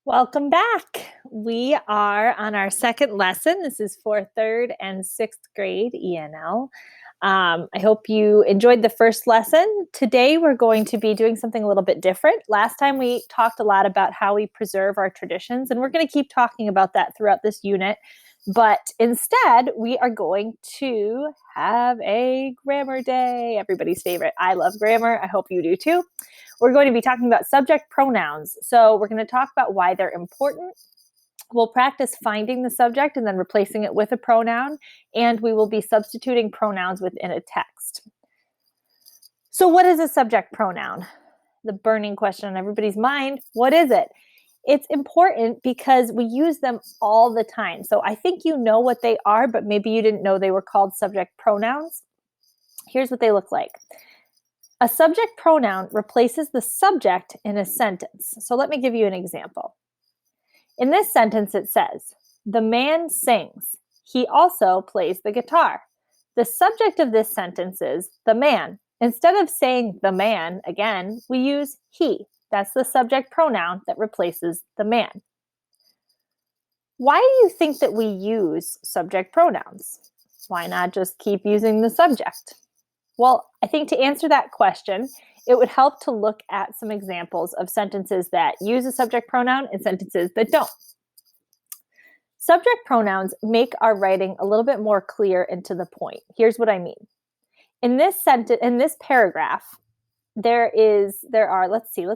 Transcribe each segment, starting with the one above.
Welcome back. We are on our second lesson. This is for third and sixth grade ENL. I hope you enjoyed the first lesson. Today we're going to be doing something a little bit different. Last time we talked a lot about how we preserve our traditions, and we're going to keep talking about that throughout this unit. But instead, we are going to have a grammar day, everybody's favorite. I love grammar. I hope you do too. We're going to be talking about subject pronouns. So we're going to talk about why they're important. We'll practice finding the subject and then replacing it with a pronoun, and we will be substituting pronouns within a text. So what is a subject pronoun? The burning question on everybody's mind. What is it? It's important because we use them all the time. So I think you know what they are, but maybe you didn't know they were called subject pronouns. Here's what they look like. A subject pronoun replaces the subject in a sentence. So let me give you an example. In this sentence, it says, the man sings. He also plays the guitar. The subject of this sentence is the man. Instead of saying the man again, we use he. That's the subject pronoun that replaces the man. Why do you think that we use subject pronouns? Why not just keep using the subject? Well, I think to answer that question, it would help to look at some examples of sentences that use a subject pronoun and sentences that don't. Subject pronouns make our writing a little bit more clear and to the point. Here's what I mean. In this paragraph, let's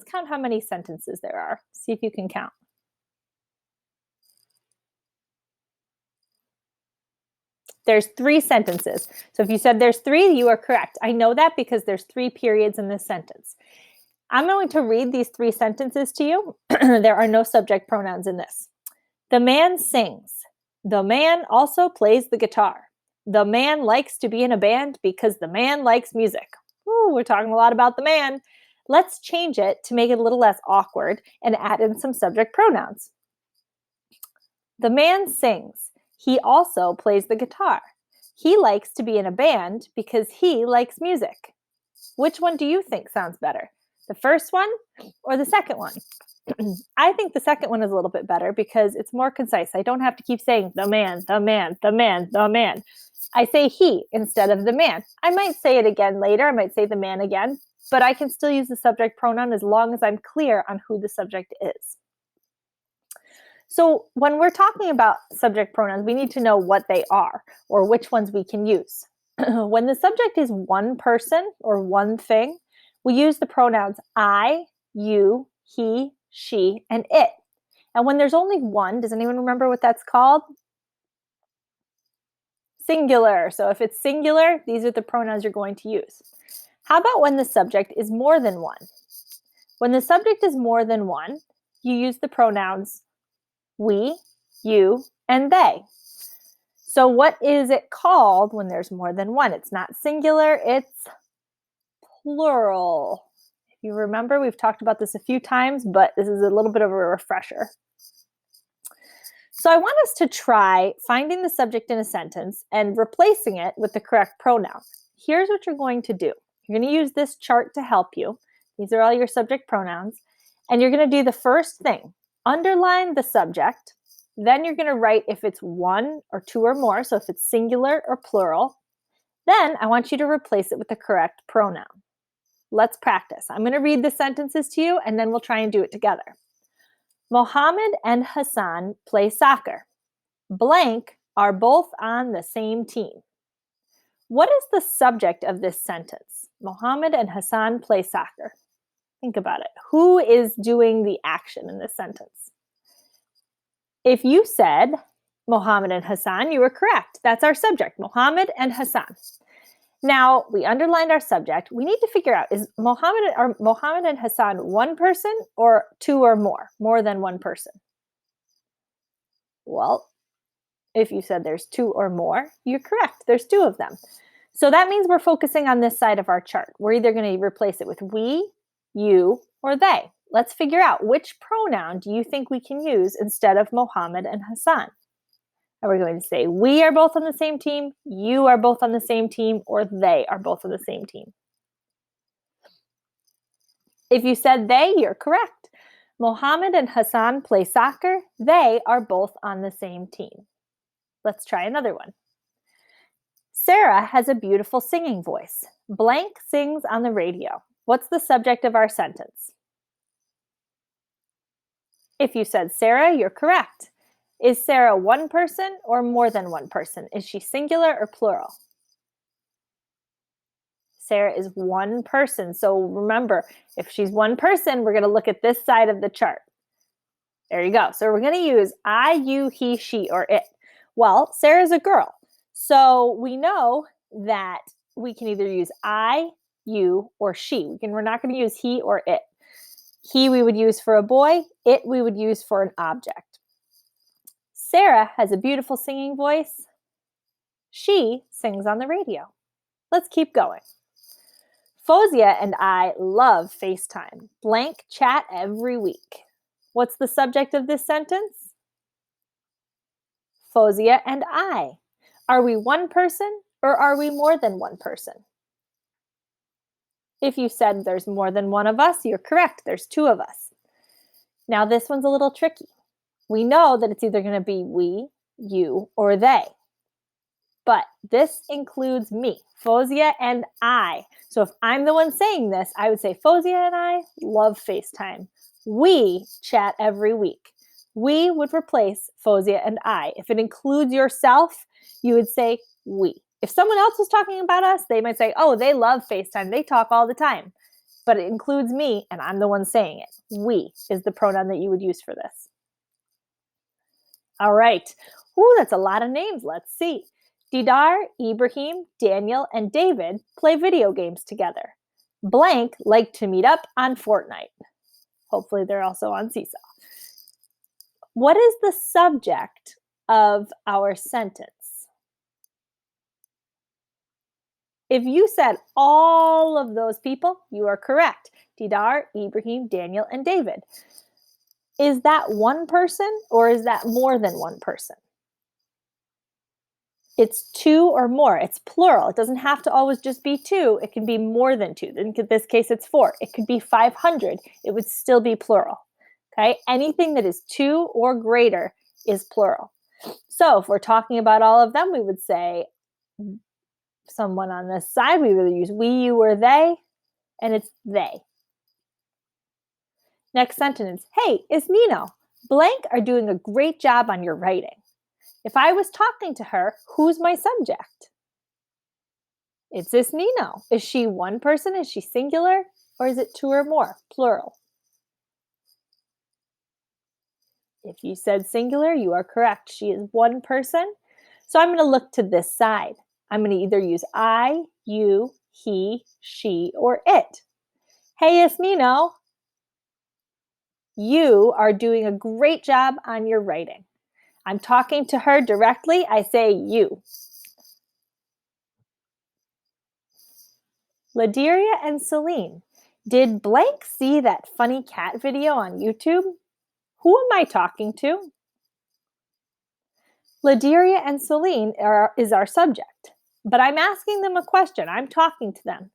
count how many sentences there are. See if you can count. There's 3 sentences. So if you said there's 3, you are correct. I know that because there's 3 periods in this sentence. I'm going to read these 3 sentences to you. There are no subject pronouns in this. The man sings. The man also plays the guitar. The man likes to be in a band because the man likes music. Ooh, we're talking a lot about the man. Let's change it to make it a little less awkward and add in some subject pronouns. The man sings. He also plays the guitar. He likes to be in a band because he likes music. Which one do you think sounds better? The first one or the second one? I think the second one is a little bit better because it's more concise. I don't have to keep saying the man, the man, the man, the man. I say he instead of the man. I might say it again later. I might say the man again, but I can still use the subject pronoun as long as I'm clear on who the subject is. So when we're talking about subject pronouns, we need to know what they are or which ones we can use. When the subject is one person or one thing, we use the pronouns I, you, he, she, and it. And when there's only one, does anyone remember what that's called? Singular. So if it's singular, these are the pronouns you're going to use. How about when the subject is more than one? When the subject is more than one, you use the pronouns we, you, and they. So what is it called when there's more than one? It's not singular, it's plural. If you remember, we've talked about this a few times, but this is a little bit of a refresher. So I want us to try finding the subject in a sentence and replacing it with the correct pronoun. Here's what you're going to do. You're going to use this chart to help you. These are all your subject pronouns. And you're going to do the first thing. Underline the subject. Then you're going to write if it's one or two or more, so if it's singular or plural. Then I want you to replace it with the correct pronoun. Let's practice. I'm going to read the sentences to you, and then we'll try and do it together. Mohammed and Hassan play soccer. Blank are both on the same team. What is the subject of this sentence? Mohammed and Hassan play soccer. Think about it. Who is doing the action in this sentence? If you said Mohammed and Hassan, you were correct. That's our subject, Mohammed and Hassan. Now, we underlined our subject. We need to figure out, is Mohammed and Hassan one person or two or more than one person? Well, if you said there's two or more, you're correct. There's 2 of them. So that means we're focusing on this side of our chart. We're either going to replace it with we, you, or they. Let's figure out which pronoun do you think we can use instead of Mohammed and Hassan. And we're going to say we are both on the same team, you are both on the same team, or they are both on the same team. If you said they, you're correct. Mohammed and Hassan play soccer. They are both on the same team. Let's try another one. Sarah has a beautiful singing voice. Blank sings on the radio. What's the subject of our sentence? If you said Sarah, you're correct. Is Sarah one person or more than one person? Is she singular or plural? Sarah is one person. So remember, if she's one person, we're going to look at this side of the chart. There you go. So we're going to use I, you, he, she, or it. Well, Sarah's a girl. So we know that we can either use I, you, or she. We're not going to use he or it. He we would use for a boy. It we would use for an object. Sarah has a beautiful singing voice. She sings on the radio. Let's keep going. Fozia and I love FaceTime. Blank chat every week. What's the subject of this sentence? Fozia and I. Are we one person or are we more than one person? If you said there's more than one of us, you're correct. There's two of us. Now this one's a little tricky. We know that it's either going to be we, you, or they. But this includes me, Fozia and I. So if I'm the one saying this, I would say Fozia and I love FaceTime. We chat every week. We would replace Fozia and I. If it includes yourself, you would say we. If someone else was talking about us, they might say, oh, they love FaceTime. They talk all the time. But it includes me, and I'm the one saying it. We is the pronoun that you would use for this. All right. Ooh, that's a lot of names. Let's see. Didar, Ibrahim, Daniel, and David play video games together. Blank like to meet up on Fortnite. Hopefully they're also on Seesaw. What is the subject of our sentence? If you said all of those people, you are correct. Didar, Ibrahim, Daniel, and David. Is that one person or is that more than one person? It's two or more. It's plural. It doesn't have to always just be two. It can be more than two. In this case, it's four. It could be 500. It would still be plural. Okay? Anything that is two or greater is plural. So if we're talking about all of them, we would say someone on this side, we would use we, you, or they, and it's they. Next sentence. Hey, it's Nino. Blank are doing a great job on your writing. If I was talking to her, who's my subject? It's this Nino. Is she one person? Is she singular? Or is it two or more? Plural. If you said singular, you are correct. She is one person. So I'm going to look to this side. I'm going to either use I, you, he, she, or it. Hey, it's Nino. You are doing a great job on your writing. I'm talking to her directly. I say you. Ladiria and Celine. Did blank see that funny cat video on YouTube? Who am I talking to? Ladiria and Celine is our subject, but I'm asking them a question. I'm talking to them.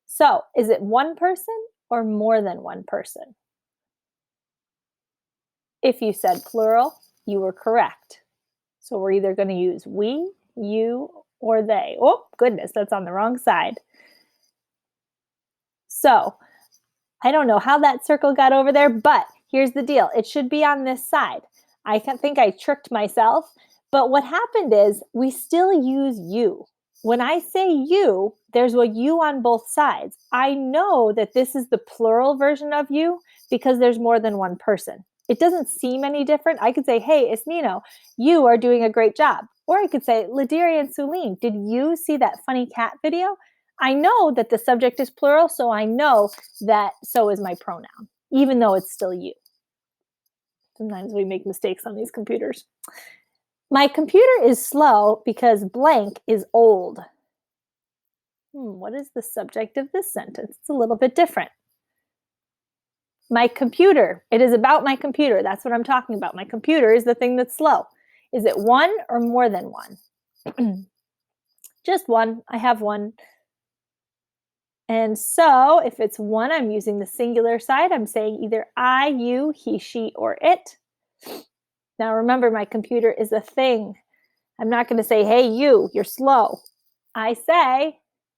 So is it one person or more than one person? If you said plural, you were correct. So we're either going to use we, you, or they. Oh, goodness, that's on the wrong side. So I don't know how that circle got over there, but here's the deal. It should be on this side. I think I tricked myself, but what happened is we still use you. When I say you, there's a you on both sides. I know that this is the plural version of you because there's more than one person. It doesn't seem any different. I could say, hey, it's Nino. You are doing a great job. Or I could say, Ladiria and Celine, did you see that funny cat video? I know that the subject is plural, so I know that so is my pronoun, even though it's still you. Sometimes we make mistakes on these computers. My computer is slow because blank is old. What is the subject of this sentence? It's a little bit different. My computer. It is about my computer. That's what I'm talking about. My computer is the thing that's slow. Is it one or more than one? Just one. I have one. And so if it's one, I'm using the singular side. I'm saying either I, you, he, she, or it. Now remember, my computer is a thing. I'm not going to say, hey, you're slow. I say,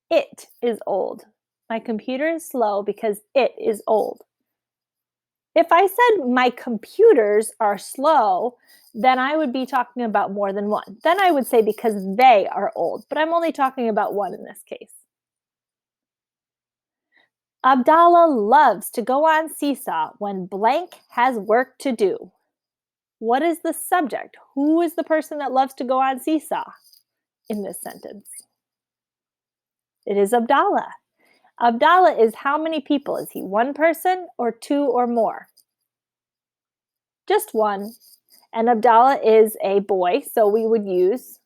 it is old. My computer is slow because it is old. If I said my computers are slow, then I would be talking about more than one. Then I would say because they are old, but I'm only talking about one in this case. Abdallah loves to go on seesaw when blank has work to do. What is the subject? Who is the person that loves to go on seesaw in this sentence? It is Abdallah. Abdallah is how many people? Is he one person or two or more? Just one. And Abdallah is a boy, so we would use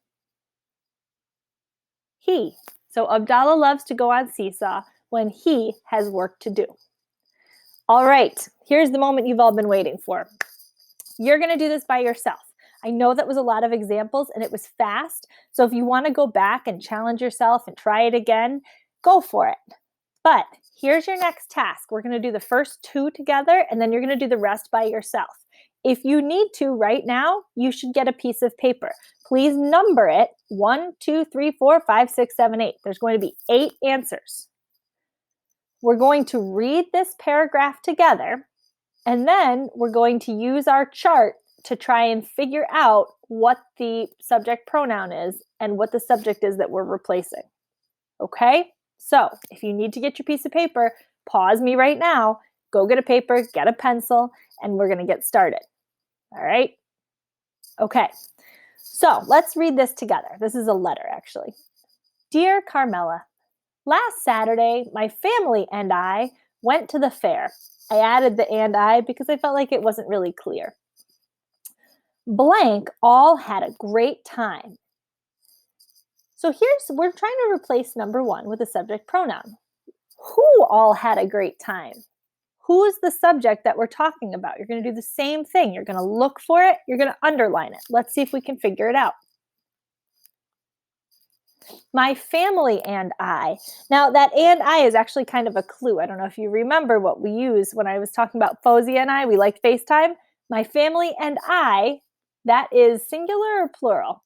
he. So Abdallah loves to go on seesaw when he has work to do. All right, here's the moment you've all been waiting for. You're going to do this by yourself. I know that was a lot of examples and it was fast. So if you want to go back and challenge yourself and try it again, go for it. But here's your next task. We're going to do the first two together and then you're going to do the rest by yourself. If you need to right now, you should get a piece of paper. Please number it 1, 2, 3, 4, 5, 6, 7, 8. There's going to be 8 answers. We're going to read this paragraph together, and then we're going to use our chart to try and figure out what the subject pronoun is and what the subject is that we're replacing. Okay? So if you need to get your piece of paper, pause me right now, go get a paper, get a pencil, and we're going to get started. All right? Okay. So let's read this together. This is a letter, actually. Dear Carmela, last Saturday, my family and I went to the fair. I added the and I because I felt like it wasn't really clear. Blank all had a great time. So we're trying to replace number 1 with a subject pronoun. Who all had a great time? Who is the subject that we're talking about? You're going to do the same thing. You're going to look for it. You're going to underline it. Let's see if we can figure it out. My family and I. Now, that and I is actually kind of a clue. I don't know if you remember what we used when I was talking about Fozia and I. We liked FaceTime. My family and I, that is singular or plural?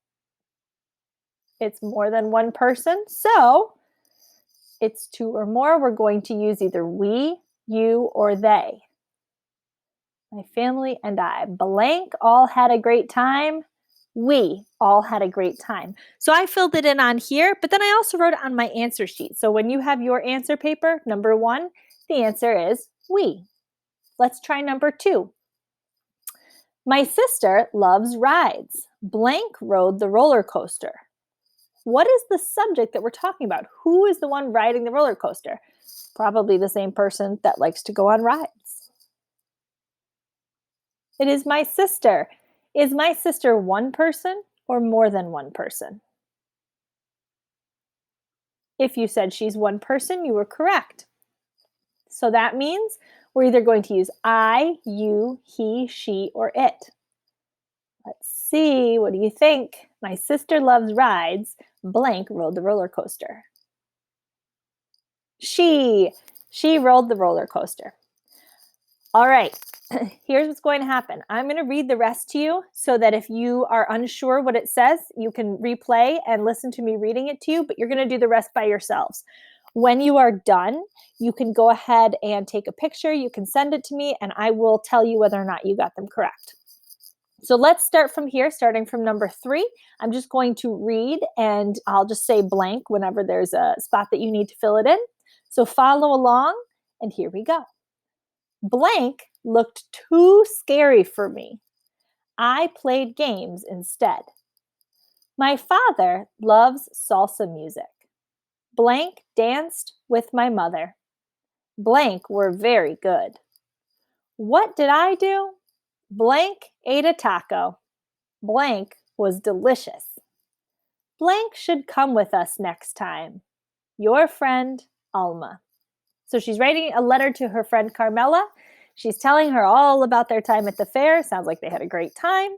It's more than one person. So it's 2 or more. We're going to use either we, you, or they. My family and I. Blank all had a great time. We all had a great time. So I filled it in on here, but then I also wrote it on my answer sheet. So when you have your answer paper, number 1, the answer is we. Let's try number 2. My sister loves rides. Blank rode the roller coaster. What is the subject that we're talking about? Who is the one riding the roller coaster? Probably the same person that likes to go on rides. It is my sister. Is my sister one person or more than one person? If you said she's one person, you were correct. So that means we're either going to use I, you, he, she, or it. Let's see. What do you think? My sister loves rides. Blank rode the roller coaster. She rode the roller coaster. All right, here's what's going to happen. I'm going to read the rest to you so that if you are unsure what it says, you can replay and listen to me reading it to you, but you're going to do the rest by yourselves. When you are done, you can go ahead and take a picture. You can send it to me, and I will tell you whether or not you got them correct. So let's start from here, starting from number 3. I'm just going to read, and I'll just say blank whenever there's a spot that you need to fill it in. So follow along, and here we go. Blank looked too scary for me. I played games instead. My father loves salsa music. Blank danced with my mother. Blank were very good. What did I do? Blank ate a taco. Blank was delicious. Blank should come with us next time. Your friend, Alma. So she's writing a letter to her friend Carmela. She's telling her all about their time at the fair. Sounds like they had a great time.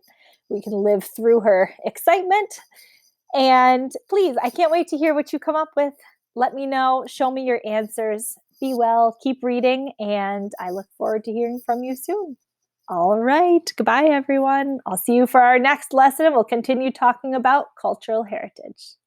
We can live through her excitement. And please, I can't wait to hear what you come up with. Let me know. Show me your answers. Be well. Keep reading. And I look forward to hearing from you soon. All right. Goodbye, everyone. I'll see you for our next lesson. We'll continue talking about cultural heritage.